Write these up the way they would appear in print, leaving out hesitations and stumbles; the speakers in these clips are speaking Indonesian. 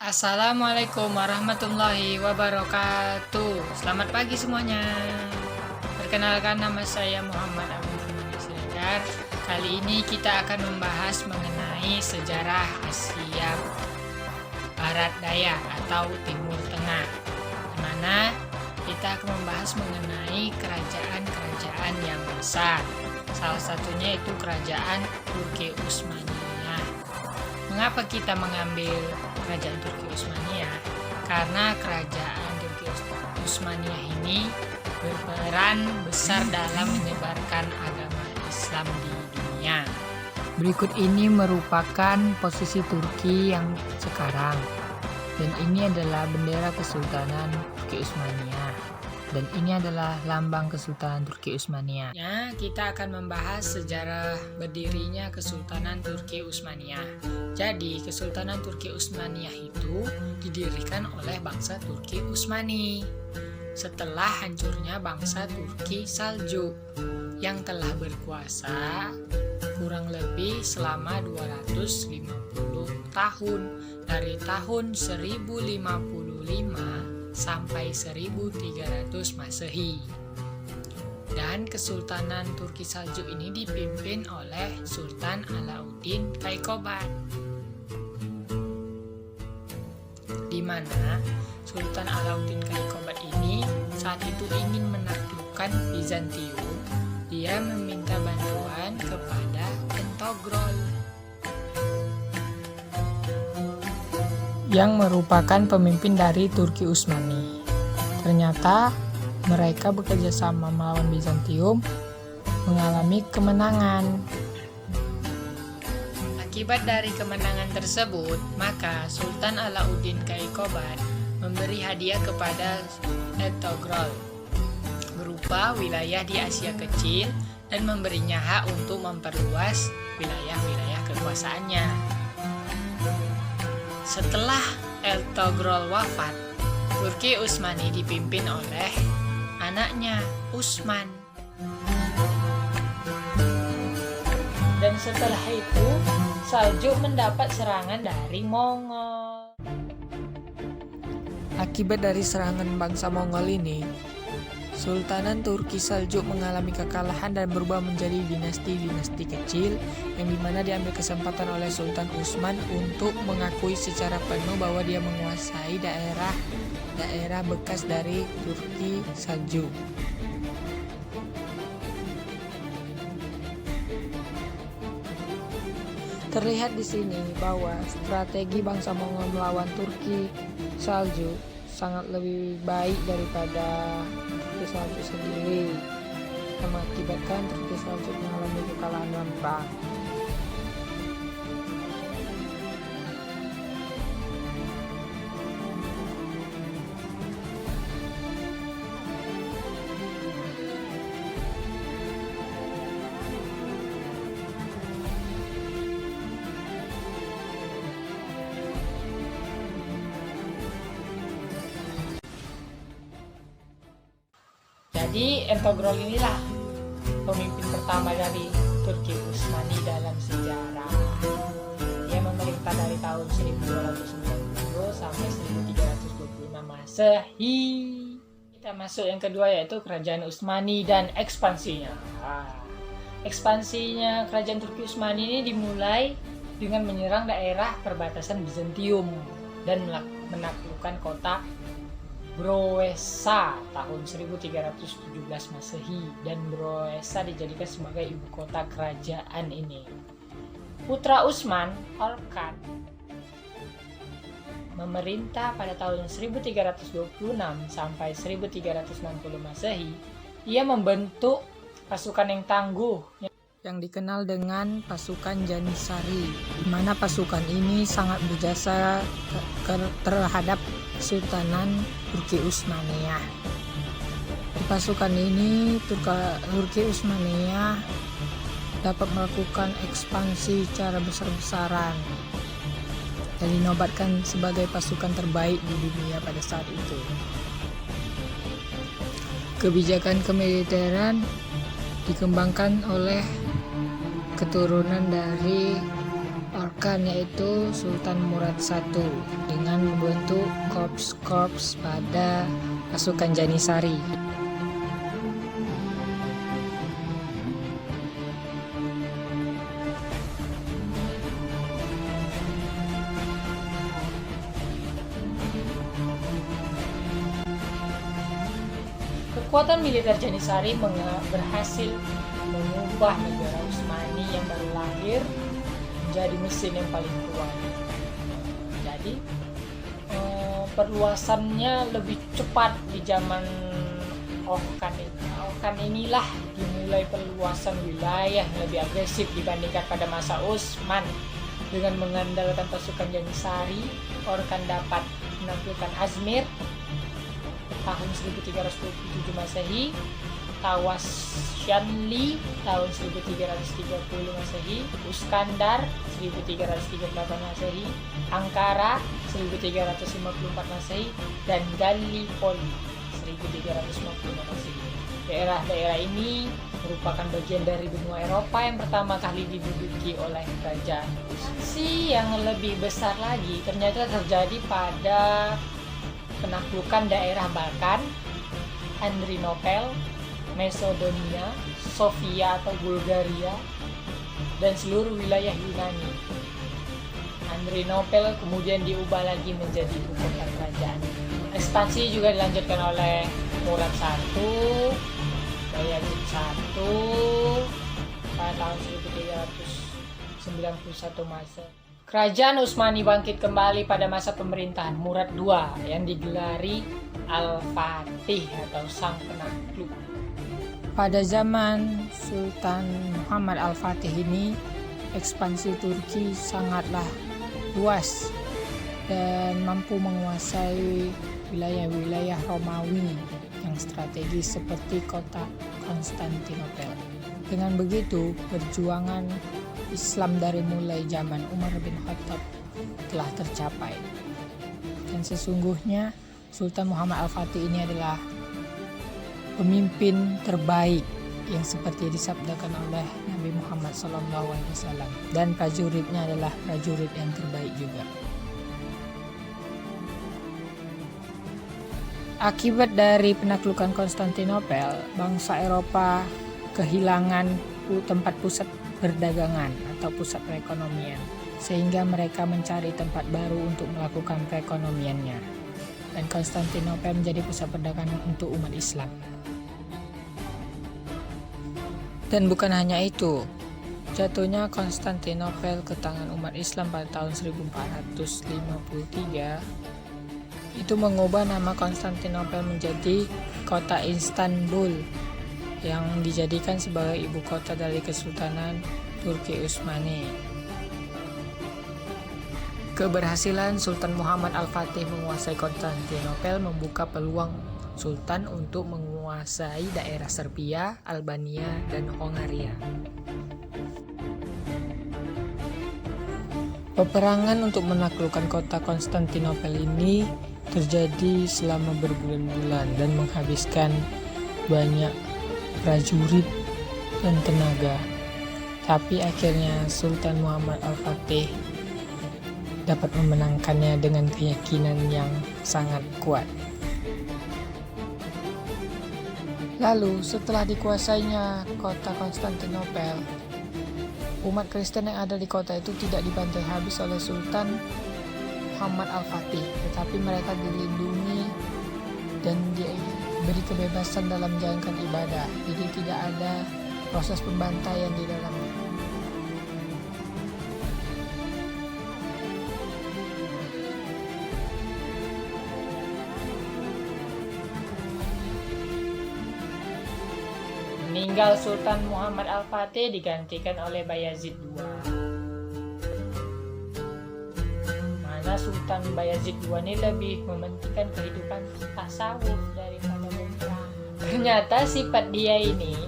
Assalamualaikum warahmatullahi wabarakatuh. Selamat pagi semuanya. Perkenalkan, nama saya Muhammad Abdul Siregar. Kali ini kita akan membahas mengenai sejarah Asia Barat Daya atau Timur Tengah, di mana kita akan membahas mengenai kerajaan-kerajaan yang besar. Salah satunya itu kerajaan Turki Utsmaniyah. Mengapa kita mengambil kerajaan Turki Utsmaniyah? Karena kerajaan Turki Utsmaniyah ini berperan besar dalam menyebarkan agama Islam di dunia. Berikut ini merupakan posisi Turki yang sekarang. Dan ini adalah bendera Kesultanan Turki Utsmaniyah. Dan ini adalah lambang Kesultanan Turki Utsmaniyah. Ya, kita akan membahas sejarah berdirinya Kesultanan Turki Utsmaniyah. Jadi, Kesultanan Turki Utsmaniyah itu didirikan oleh bangsa Turki Utsmani setelah hancurnya bangsa Turki Saljuk yang telah berkuasa kurang lebih selama 250 tahun dari tahun 1055 sampai 1300 Masehi. Dan Kesultanan Turki Saljuk ini dipimpin oleh Sultan Alauddin Kaykobat, di mana Sultan Alauddin Kaykobat ini saat itu ingin menaklukkan Bizantium. Dia meminta bantuan kepada Ertugrul yang merupakan pemimpin dari Turki Utsmani. Ternyata mereka bekerja sama melawan Bizantium, mengalami kemenangan. Akibat dari kemenangan tersebut, maka Sultan Alauddin Kaykobat memberi hadiah kepada Ertugrul berupa wilayah di Asia Kecil dan memberinya hak untuk memperluas wilayah-wilayah kekuasaannya. Setelah Ertugrul wafat, Turki Utsmani dipimpin oleh anaknya Utsman. Dan setelah itu, Saljuk mendapat serangan dari Mongol. Akibat dari serangan bangsa Mongol ini, Sultanan Turki Saljuk mengalami kekalahan dan berubah menjadi dinasti-dinasti kecil yang dimana diambil kesempatan oleh Sultan Utsman untuk mengakui secara penuh bahwa dia menguasai daerah bekas dari Turki Saljuk. Terlihat di sini bahwa strategi bangsa Mongol melawan Turki Saljuk sangat lebih baik daripada Turki Saljuk sendiri, yang mengakibatkan Turki Saljuk mengalami kekalahan dalam perang. Jadi Ertugrul inilah pemimpin pertama dari Turki Utsmani dalam sejarah. Dia memerintah dari tahun 1290 sampai 1326 Masehi. Kita masuk yang kedua, yaitu Kerajaan Utsmani dan ekspansinya. Ekspansinya Kerajaan Turki Utsmani ini dimulai dengan menyerang daerah perbatasan Bizantium dan menaklukkan kota Broesa tahun 1317 Masehi, dan Broesa dijadikan sebagai ibu kota kerajaan ini. Putra Utsman, Orkan, memerintah pada tahun 1326 sampai 1360 Masehi. Ia membentuk pasukan yang tangguh yang dikenal dengan pasukan Janissary, di mana pasukan ini sangat berjasa terhadap Kesultanan Turki Utsmaniyah. Di pasukan ini, Turki Utsmaniyah dapat melakukan ekspansi secara besar-besaran dan dinobatkan sebagai pasukan terbaik di dunia pada saat itu. Kebijakan kemiliteran dikembangkan oleh keturunan dari Khan yaitu Sultan Murad I dengan membentuk korps pada pasukan Janisari. Kekuatan militer Janisari berhasil mengubah negara Utsmani yang baru lahir menjadi mesin yang paling kuat. Jadi perluasannya lebih cepat di zaman Khan ini. Khan inilah dimulai perluasan wilayah yang lebih agresif dibandingkan pada masa Utsman. Dengan mengandalkan pasukan Janisari, Khan dapat menaklukkan Azmir tahun 1327 Masehi, Tawas Shanli tahun 1330 Masehi, Uskandar 1338 Masehi, Ankara 1354 Masehi, dan Gallipoli 1350 Masehi. Daerah-daerah ini merupakan bagian dari benua Eropa yang pertama kali diduduki oleh kerajaan. Aksi yang lebih besar lagi ternyata terjadi pada penaklukan daerah Balkan, Adrianopel, Macedonia, Sofia atau Bulgaria, dan seluruh wilayah Yunani. Adrianopel kemudian diubah lagi menjadi ibu kota kerajaan. Ekspansi juga dilanjutkan oleh Murad I, Bayazid I pada tahun 1391 Masehi. Kerajaan Utsmani bangkit kembali pada masa pemerintahan Murad II yang digelari Al-Fatih atau Sang Penakluk. Pada zaman Sultan Muhammad Al-Fatih ini, ekspansi Turki sangatlah luas dan mampu menguasai wilayah-wilayah Romawi yang strategis seperti kota Konstantinopel. Dengan begitu, perjuangan Islam dari mulai zaman Umar bin Khattab telah tercapai. Dan sesungguhnya Sultan Muhammad Al-Fatih ini adalah pemimpin terbaik yang seperti disabdakan oleh Nabi Muhammad SAW, dan prajuritnya adalah prajurit yang terbaik juga. Akibat dari penaklukan Konstantinopel, bangsa Eropa kehilangan tempat pusat perdagangan atau pusat perekonomian, sehingga mereka mencari tempat baru untuk melakukan perekonomiannya, dan Konstantinopel menjadi pusat perdagangan untuk umat Islam. Dan bukan hanya itu, jatuhnya Konstantinopel ke tangan umat Islam pada tahun 1453 itu mengubah nama Konstantinopel menjadi kota Istanbul, yang dijadikan sebagai ibu kota dari Kesultanan Turki Utsmani. Keberhasilan Sultan Muhammad Al-Fatih menguasai Konstantinopel membuka peluang Sultan untuk menguasai daerah Serbia, Albania, dan Hongaria. Peperangan untuk menaklukkan kota Konstantinopel ini terjadi selama berbulan-bulan dan menghabiskan banyak prajurit dan tenaga. Tapi akhirnya Sultan Muhammad Al-Fatih dapat memenangkannya dengan keyakinan yang sangat kuat. Lalu setelah dikuasainya kota Konstantinopel, umat Kristen yang ada di kota itu tidak dibantai habis oleh Sultan Muhammad Al-Fatih, tetapi mereka dilindungi dan diberi kebebasan dalam menjalankan ibadah. Jadi tidak ada proses pembantaian di dalamnya. Meninggal Sultan Muhammad Al-Fatih digantikan oleh Bayazid II. Mana Sultan Bayazid II ini lebih mementingkan kehidupan tasawuf daripada memerang. Ternyata sifat dia ini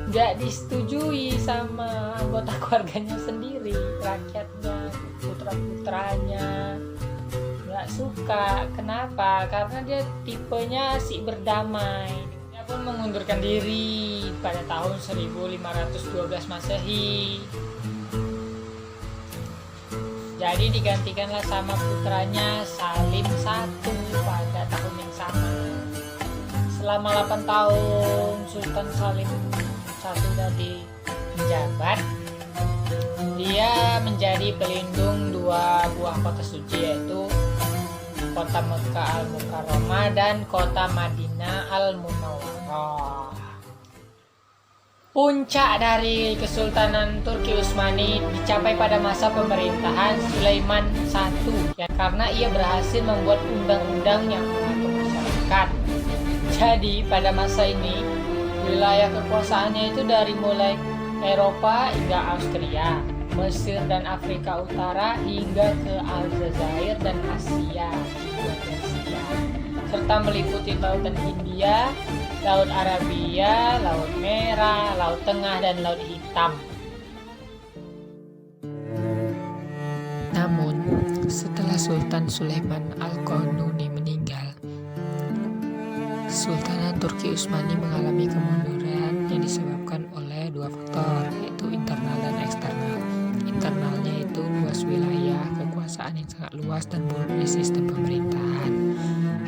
nggak disetujui sama anggota keluarganya sendiri, rakyatnya, putra-putranya nggak suka. Kenapa? Karena dia tipenya si berdamai. Dia pun mengundurkan diri pada tahun 1512 Masehi. Jadi digantikanlah sama putranya Salim I pada tahun yang sama. Selama 8 tahun Sultan Salim I dari menjabat, dia menjadi pelindung dua buah kota suci, yaitu kota Mekah Al-Mukarramah dan kota Madinah Al-Munawwarah. Puncak dari Kesultanan Turki Utsmani dicapai pada masa pemerintahan Sulaiman I, ya, karena ia berhasil membuat undang-undang yang mengatur masyarakat. Jadi pada masa ini wilayah kekuasaannya itu dari mulai Eropa hingga Austria, Mesir dan Afrika Utara hingga ke Aljazair dan Asia hingga Persia, serta meliputi Lautan Hindia, Laut Arabia, Laut Merah, Laut Tengah, dan Laut Hitam. Namun, setelah Sultan Sulaiman Al-Qanuni meninggal, Sultanan Turki Utsmani mengalami kemunduran yang disebabkan oleh dua faktor, yaitu internal dan eksternal. Internalnya itu luas wilayah kekuasaan yang sangat luas dan buruknya sistem pemerintahan,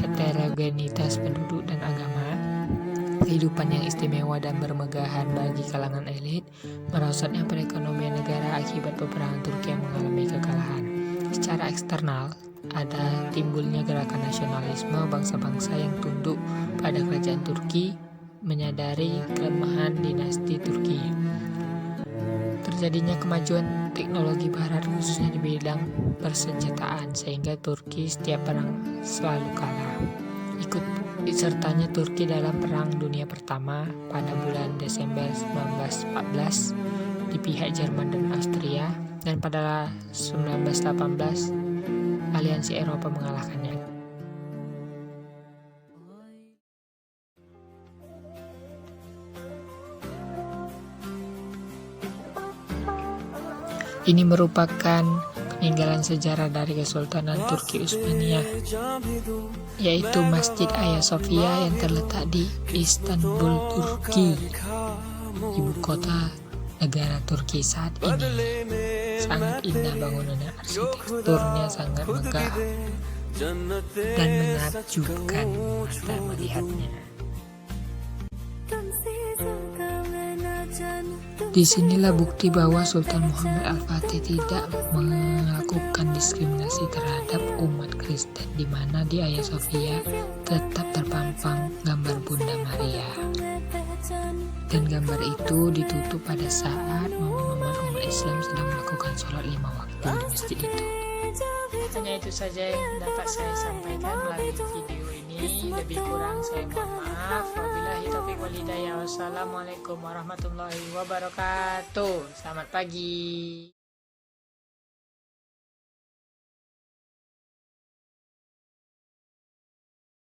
heterogenitas penduduk dan agama, kehidupan yang istimewa dan bermegahan bagi kalangan elit, merosotnya perekonomian negara akibat peperangan Turki yang mengalami kekalahan. Secara eksternal, ada timbulnya gerakan nasionalisme bangsa-bangsa yang tunduk pada kerajaan Turki, menyadari kelemahan dinasti Turki. Terjadinya kemajuan teknologi barat khususnya di bidang persenjataan, sehingga Turki setiap perang selalu kalah. Ikut sertanya Turki dalam Perang Dunia Pertama pada bulan Desember 1914 di pihak Jerman dan Austria, dan pada 1918 aliansi Eropa mengalahkannya. Ini merupakan peninggalan sejarah dari Kesultanan Turki Utsmaniyah, yaitu Masjid Hagia Sophia yang terletak di Istanbul, Turki, ibu kota negara Turki saat ini. Sangat indah bangunannya, arsitekturnya sangat megah dan menakjubkan mata melihatnya. Disinilah bukti bahwa Sultan Muhammad Al-Fatih tidak melakukan diskriminasi terhadap umat Kristen, di mana di Hagia Sophia tetap terpampang gambar Bunda Maria. Dan gambar itu ditutup pada saat momen-momen umat Islam sedang melakukan sholat 5 waktu di masjid itu. Hanya itu saja yang dapat saya sampaikan melalui video ini. Lebih kurang saya mohon maaf. Wabillahi taufiq wal hidayah. Wassalamualaikum warahmatullahi wabarakatuh. Selamat pagi.